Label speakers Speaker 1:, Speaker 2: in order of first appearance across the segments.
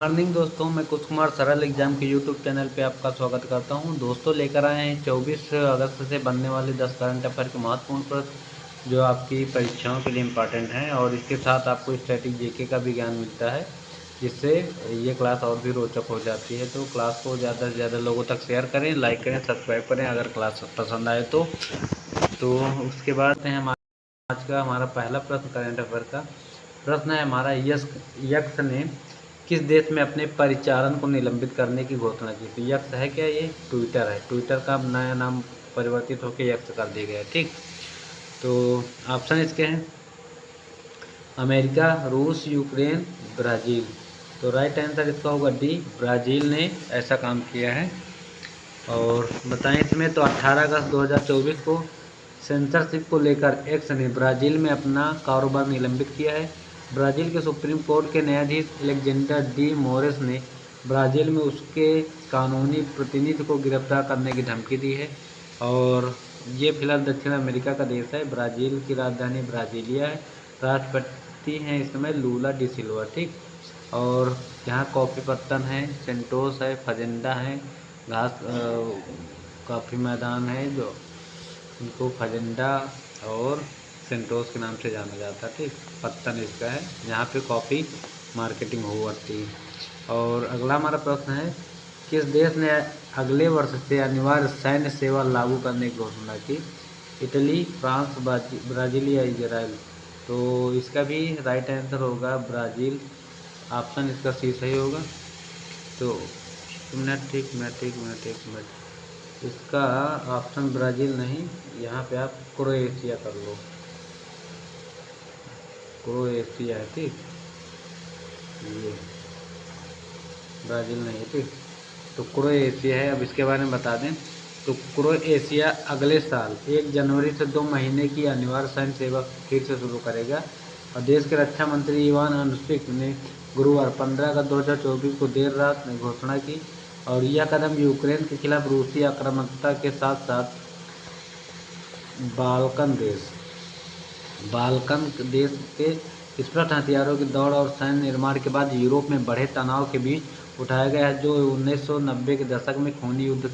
Speaker 1: Morning दोस्तों, मैं कुश कुमार सरल एग्जाम के यूट्यूब चैनल पे आपका स्वागत करता हूं। दोस्तों, लेकर आए हैं 24 अगस्त से बनने वाले 10 करंट अफेयर के महत्वपूर्ण प्रश्न जो आपकी परीक्षाओं के लिए इम्पॉर्टेंट हैं और इसके साथ आपको स्टैटिक जीके का भी ज्ञान मिलता है, जिससे ये क्लास और भी रोचक हो जाती है। तो क्लास को ज़्यादा से ज़्यादा लोगों तक शेयर करें, लाइक करें, सब्सक्राइब करें अगर क्लास पसंद आए तो उसके बाद है आज का हमारा पहला प्रश्न करंट अफेयर का प्रश्न है हमारा, यक्स ने किस देश में अपने परिचालन को निलंबित करने की घोषणा की थी। यक्स है क्या? ये ट्विटर है। ट्विटर का नया नाम परिवर्तित होकर यक्स कर दिया गया है। ठीक, तो ऑप्शन इसके हैं अमेरिका, रूस, यूक्रेन, ब्राज़ील। तो राइट आंसर इसका होगा डी, ब्राज़ील ने ऐसा काम किया है। और बताएं इसमें तो 18 अगस्त 2024 को सेंसरशिप को लेकर एक्स ने ब्राज़ील में अपना कारोबार निलंबित किया है। ब्राज़ील के सुप्रीम कोर्ट के न्यायाधीश एलेक्जेंडर डी मोरेस ने ब्राज़ील में उसके कानूनी प्रतिनिधि को गिरफ्तार करने की धमकी दी है। और ये फिलहाल दक्षिण अमेरिका का देश है। ब्राज़ील की राजधानी ब्राज़ीलिया है। राष्ट्रपति हैं इस समय लूला डी सिल्वा। ठीक, और यहाँ कॉफ़ी पत्तन है, सेंटोस है, फजेंडा है, घास काफ़ी मैदान है जो इनको फजेंडा और सेंटोस के नाम से जाना जाता है। ठीक, पत्तन इसका है जहाँ पे कॉफ़ी मार्केटिंग होती है। और अगला हमारा प्रश्न है, किस देश ने अगले वर्ष से अनिवार्य सैन्य सेवा लागू करने की घोषणा की। इटली, फ्रांस, ब्राज़ील या इजराइल। तो इसका भी राइट आंसर होगा ब्राज़ील। ऑप्शन इसका सी सही होगा। तो मिनट इसका ऑप्शन ब्राज़ील नहीं, यहाँ पे आप क्रोएशिया कर लो। क्रोएशिया है। ठीक, ये ब्राज़ील नहीं है। ठीक, तो क्रोएशिया है। अब इसके बारे में बता दें तो क्रोएशिया अगले साल 1 जनवरी से 2 महीने की अनिवार्य सैन्य सेवा फिर से शुरू करेगा। और देश के रक्षा मंत्री इवान अनुस्पिक ने गुरुवार 15 अगस्त 2024 को देर रात में घोषणा की। और यह कदम यूक्रेन के खिलाफ रूसी आक्रामकता के साथ साथ बाल्कन देश के विस्फोट हथियारों की दौड़ और सैन्य निर्माण के बाद यूरोप में बढ़े तनाव के बीच उठाया गया है, जो 1990 के दशक में खूनी युद्ध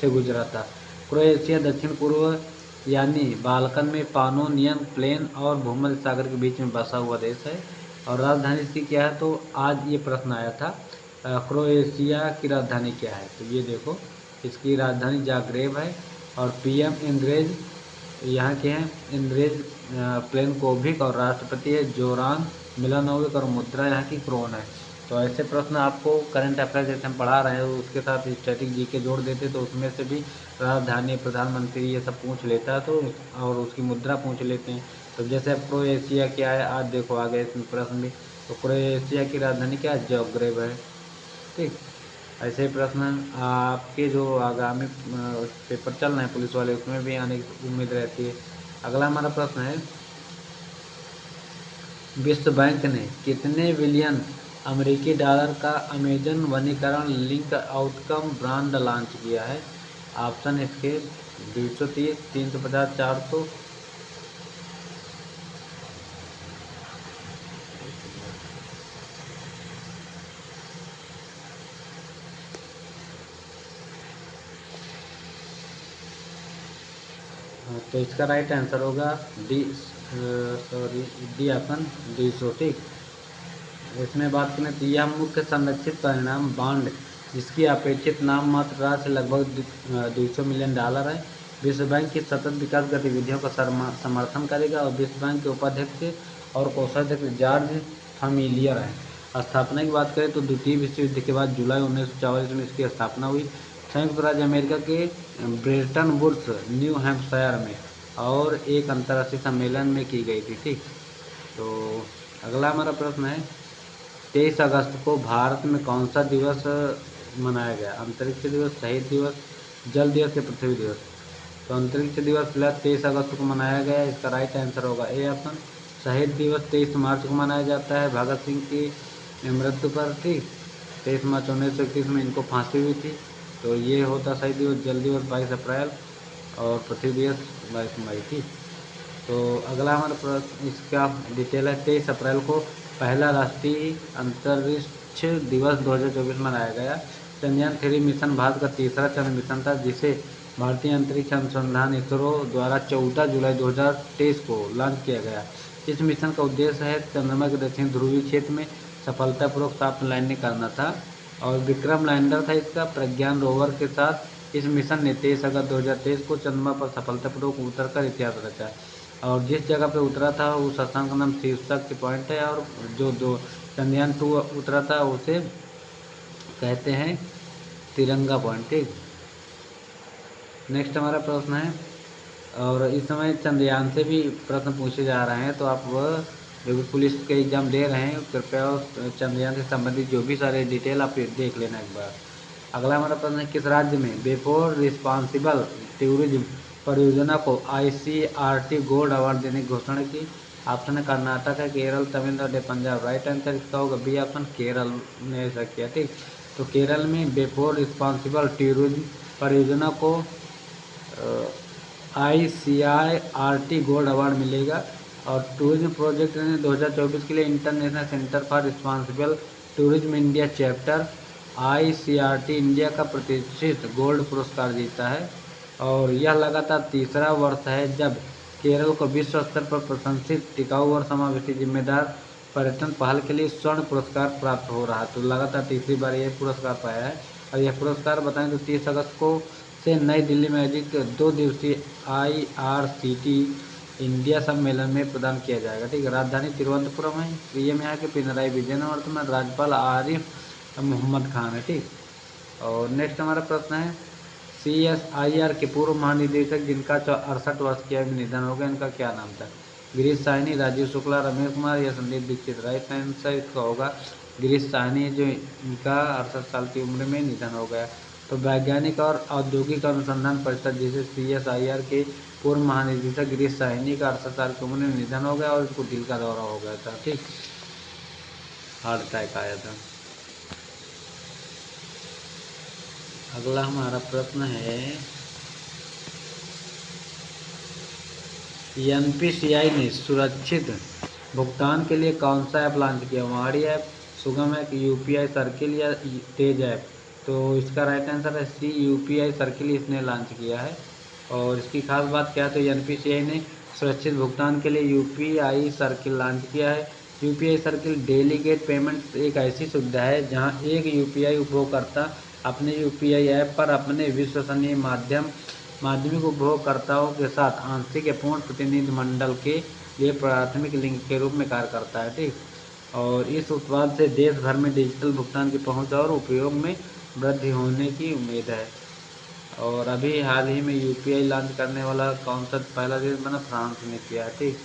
Speaker 1: से गुजरा था। क्रोएशिया दक्षिण पूर्व यानी बाल्कन में पानोनियन प्लेन और भूमध्य सागर के बीच में बसा हुआ देश है। और राजधानी इसकी क्या है? तो आज ये प्रश्न आया था, क्रोएशिया की राजधानी क्या है? तो ये देखो, इसकी राजधानी जाग्रेब है। और पीएम इंद्रेज यहाँ के हैं इंद्रेज प्लेनकोविक। और राष्ट्रपति है जोरान मिलानोविक। और मुद्रा यहाँ की क्रोन है। तो ऐसे प्रश्न आपको करंट अफेयर जैसे हम पढ़ा रहे हैं उसके साथ स्टैटिक जीके जोड़ देते तो उसमें से भी राजधानी, प्रधानमंत्री ये सब पूछ लेता है। तो और उसकी मुद्रा पूछ लेते हैं। तो जैसे अब क्रोएशिया क्या है, आज देखो आ गए इसमें प्रश्न भी। तो क्रोएशिया की राजधानी क्या है? जाग्रेब है। ठीक, ऐसे प्रश्न आपके जो आगामी पेपर चल रहे हैं पुलिस वाले उसमें भी आने की उम्मीद रहती है। अगला हमारा प्रश्न है, विश्व बैंक ने कितने बिलियन अमेरिकी डॉलर का अमेजन वनीकरण लिंक आउटकम ब्रांड लॉन्च किया है। ऑप्शन इसके 230, 350, 400। तो इसका राइट आंसर होगा डी, डी ऑप्शन 200। ठीक, इसमें बात करें तो यह मुख्य संरक्षित परिणाम बॉन्ड जिसकी अपेक्षित नाम मात्र राशि लगभग 200 मिलियन डॉलर है, विश्व बैंक की सतत विकास गतिविधियों का समर्थन करेगा। और विश्व बैंक के उपाध्यक्ष और कोषाध्यक्ष जॉर्ज फमिलियर हैं। स्थापना की बात करें तो द्वितीय विश्व युद्ध के बाद जुलाई 1944 में इसकी स्थापना हुई। संयुक्त राज्य अमेरिका के ब्रेटन वुड्स न्यू हैम्पशायर में और एक अंतर्राष्ट्रीय सम्मेलन में की गई थी। ठीक, तो अगला हमारा प्रश्न है, 23 अगस्त को भारत में कौन सा दिवस मनाया गया? अंतरिक्ष दिवस, शहीद दिवस, जल दिवस या पृथ्वी दिवस? तो अंतरिक्ष दिवस फिलहाल 23 अगस्त को मनाया गया है। इसका राइट आंसर होगा ए ऑप्शन। शहीद दिवस 23 मार्च को मनाया जाता है भगत सिंह की मृत्यु पर। ठीक, 23 मार्च 1931 में इनको फांसी हुई थी। तो ये होता शहीद दिवस। जल दिवस 22 अप्रैल और पृथ्वी दिवस 22 मई। थी। तो अगला हमारा प्रश्न इसका डिटेल है, 23 अप्रैल को पहला राष्ट्रीय अंतरिक्ष दिवस 2024 मनाया गया। चंद्रयान 3 मिशन भारत का तीसरा चंद्र मिशन था, जिसे भारतीय अंतरिक्ष अनुसंधान इसरो द्वारा 14 जुलाई 2023 को लॉन्च किया गया। इस मिशन का उद्देश्य है चंद्रमा के दक्षिण ध्रुवीय क्षेत्र में सफलतापूर्वक सॉफ्ट लैंडिंग करना था। और विक्रम लैंडर था इसका। प्रज्ञान रोवर के साथ इस मिशन ने 23 अगस्त 2023 को चंद्रमा पर सफलतापूर्वक उतरकर इतिहास रचा। और जिस जगह पे उतरा था उस स्थान का नाम शीर्षक के पॉइंट है, और जो चंद्रयान 2 उतरा था उसे कहते हैं तिरंगा पॉइंट। ठीक, नेक्स्ट हमारा प्रश्न है, और इस समय चंद्रयान से भी प्रश्न पूछे जा रहे हैं, तो आप वह जो भी पुलिस के एग्जाम दे रहे हैं कृपया चंद्रयान से संबंधित जो भी सारे डिटेल आप देख लेना एक बार। अगला हमारा प्रश्न है, किस राज्य में बिफोर रिस्पॉन्सिबल टूरिज्म परियोजना को ICRT गोल्ड अवार्ड देने की घोषणा की? ऑप्शन है कर्नाटक है, केरल, तमिलनाडु, पंजाब। राइट आंसर इसका होगा बी ऑप्शन, केरल ने ऐसा किया। ठीक, तो केरल में बिफोर रिस्पॉन्सिबल टूरिज्म परियोजना को ICRT गोल्ड अवार्ड मिलेगा। और टूरिज्म प्रोजेक्ट ने 2024 के लिए international centre for responsible tourism India chapter ICRT India का प्रतिष्ठित गोल्ड पुरस्कार जीता है। और यह लगातार तीसरा वर्ष है जब केरल को विश्व स्तर पर प्रशंसित टिकाऊ और समावेशी जिम्मेदार पर्यटन पहल के लिए स्वर्ण पुरस्कार प्राप्त हो रहा है। तो लगातार तीसरी बार यह पुरस्कार पाया है। और यह पुरस्कार बताएं तो 30 अगस्त को से नई दिल्ली में आयोजित 2 दिवसीय IRCT इंडिया सम्मेलन में प्रदान किया जाएगा। ठीक है, राजधानी तिरुवनंतपुरम है। पीएम यहाँ के पिनराई विजयन, वर्तमान राज्यपाल आरिफ मोहम्मद खान है। ठीक, और नेक्स्ट हमारा प्रश्न है, CSIR के पूर्व महानिदेशक जिनका 68 वर्ष की आयु में निधन हो गया, इनका क्या नाम था? गिरीश साहनी, राजीव शुक्ला, रमेश कुमार या संदीप दीक्षित? राइट आंसर इसका होगा गिरीश साहनी, जो इनका 68 साल की उम्र में निधन हो गया। तो वैज्ञानिक और औद्योगिक अनुसंधान परिषद जिसे CSIR के पूर्व महानिदेशक गिरीश साहनी का 68 साल की उम्र में निधन हो गया और इसको दिल का दौरा हो गया था। ठीक, हार्ट अटैक आया था। अगला हमारा प्रश्न है, NPCI ने सुरक्षित भुगतान के लिए कौन सा ऐप लॉन्च किया? वाड़ी ऐप, सुगम ऐप, UPI सर्किल या तेज ऐप? तो इसका राइट आंसर है C, UPI सर्किल इसने लॉन्च किया है। और इसकी खास बात क्या है, तो NPCI ने सुरक्षित भुगतान के लिए UPI सर्किल लॉन्च किया है। UPI सर्किल डेलीगेट पेमेंट एक ऐसी सुविधा है जहां एक UPI उपयोगकर्ता अपने UPI ऐप पर अपने विश्वसनीय माध्यमिक उपभोगकर्ताओं के साथ आंशिक या पूर्ण प्रतिनिधि मंडल के लिए प्राथमिक लिंक के रूप में कार्य करता है। ठीक, और इस उत्पाद से देश भर में डिजिटल भुगतान की पहुंच और उपयोग में वृद्धि होने की उम्मीद है। और अभी हाल ही में UPI लॉन्च करने वाला कौन सा पहला देश बना? फ्रांस ने किया। ठीक,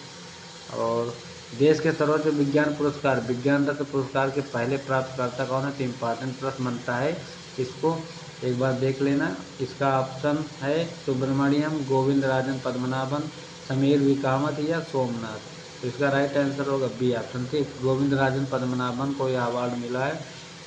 Speaker 1: और देश के सर्वोच्च विज्ञान पुरस्कार विज्ञान रत्न पुरस्कार के पहले प्राप्तकर्ता कौन है? तो इम्पॉर्टेंट प्रश्न बनता है, इसको एक बार देख लेना। इसका ऑप्शन है सुब्रमण्यम, गोविंद राजन पद्मनाभन, समीर विकामत या सोमनाथ? तो इसका राइट आंसर होगा बी ऑप्शन। ठीक, गोविंद राजन पद्मनाभन को यह अवार्ड मिला है।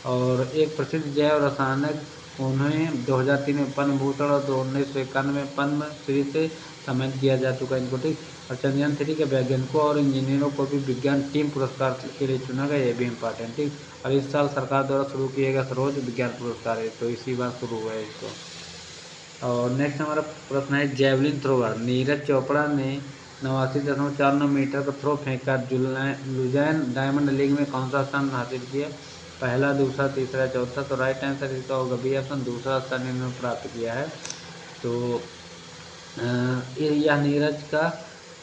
Speaker 1: और एक प्रसिद्ध जैव रसायनक, उन्हें 2003 में पद्म भूषण और 1991 में पद्मश्री से सम्मानित किया जा चुका है इनको। ठीक, और चंद्रयान 3 के वैज्ञानिकों और इंजीनियरों को भी विज्ञान टीम पुरस्कार के लिए चुना गया, ये भी इम्पोर्टेंट। ठीक, और इस साल सरकार द्वारा शुरू किया गया सर्वोच्च विज्ञान पुरस्कार है, तो इसी बार शुरू हुआ है इसको। और नेक्स्ट हमारा प्रश्न है, जेवलिन थ्रोअर नीरज चोपड़ा ने 89.49 मीटर का थ्रो फेंककर लुज़ैन डायमंड लीग में कौन सा स्थान हासिल किया? पहला, दूसरा, तीसरा, चौथा? तो राइट आंसर इसका होगा बी ऑप्शन, दूसरा स्थान इन्होंने प्राप्त किया है। तो यह नीरज का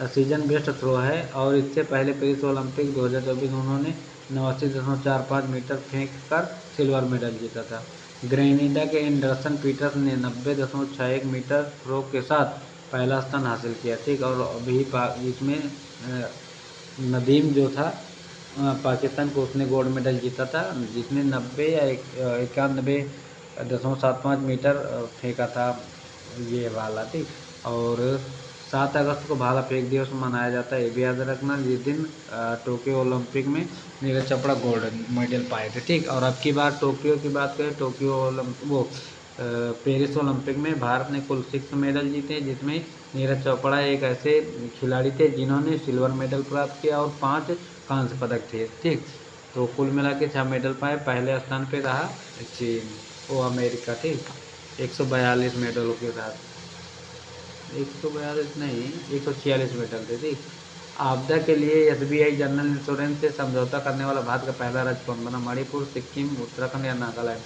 Speaker 1: सीजन बेस्ट थ्रो है। और इससे पहले पेरिस ओलंपिक 2024 उन्होंने 89.45 मीटर फेंक कर सिल्वर मेडल जीता था। ग्रेनेडा के एंडरसन पीटर्स ने 90.61 मीटर थ्रो के साथ पहला स्थान हासिल किया। ठीक, और अभी इसमें नदीम जो था पाकिस्तान को, उसने गोल्ड मेडल जीता था, जिसने 90 या 91.75 मीटर फेंका था ये वाला। ठीक, और 7 अगस्त को भाला फेंक दिवस मनाया जाता है, ये भी याद रखना, जिस दिन टोक्यो ओलंपिक में नीरज चोपड़ा गोल्ड मेडल पाए थे। ठीक, और अब की बार टोक्यो की बात करें, पेरिस ओलंपिक में भारत ने कुल 6 मेडल जीते, जिसमें नीरज चोपड़ा एक ऐसे खिलाड़ी थे जिन्होंने सिल्वर मेडल प्राप्त किया और 5 कांस्य पदक थे। ठीक, तो कुल मिला के 6 मेडल पाए। पहले स्थान पे रहा चीन, वो अमेरिका, ठीक, 142 मेडलों के साथ। 142 नहीं, 146 मेडल थे, ठीक। आपदा के लिए एसबीआई जनरल इंश्योरेंस से समझौता करने वाला भारत का पहला राज्य कौन बना? मणिपुर, सिक्किम, उत्तराखंड या नागालैंड?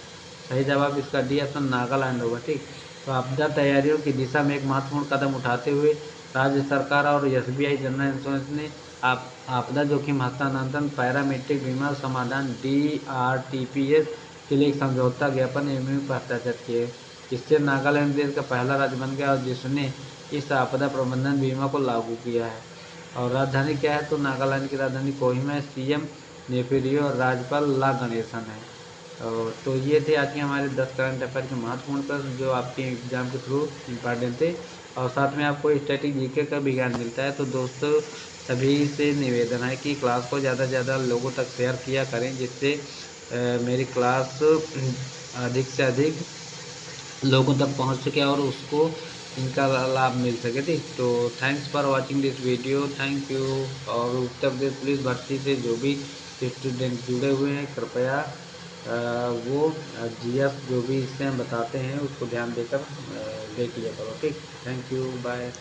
Speaker 1: सही जवाब इसका डी ऑप्शन नागालैंड होगा, ठीक। तो आपदा तैयारियों की दिशा में एक महत्वपूर्ण कदम उठाते हुए राज्य सरकार और एसबीआई जनरल इंश्योरेंस ने आपदा जोखिम हस्तांतरण पैरामीट्रिक बीमा समाधान DRTPS के लिए एक समझौता ज्ञापन एमओयू पर हस्ताक्षर किए। इससे नागालैंड देश का पहला राज्य बन गया और जिसने इस आपदा प्रबंधन बीमा को लागू किया है। और राजधानी क्या है? तो नागालैंड की राजधानी कोहिमा है। सीएम नेपिडियो और राज्यपाल ला गणेशन है। तो ये थे आज के हमारे 10 करंट अफेयर के महत्वपूर्ण प्रश्न जो आपके एग्जाम के थ्रू इम्पॉर्टेंट थे, और साथ में आपको स्टैटिक जीके का भी ज्ञान मिलता है। तो दोस्तों सभी से निवेदन है कि क्लास को ज़्यादा से ज़्यादा लोगों तक शेयर किया करें, जिससे मेरी क्लास अधिक से अधिक लोगों तक पहुंच सके और उसको इनका लाभ मिल सके, ठीक। तो thanks for watching this video, thank you. और उत्तर प्रदेश पुलिस भर्ती से जो भी स्टूडेंट जुड़े हुए हैं कृपया वो जीएस जो भी इससे हम बताते हैं उसको ध्यान देकर देखिए करो, ठीक। Thank you, bye.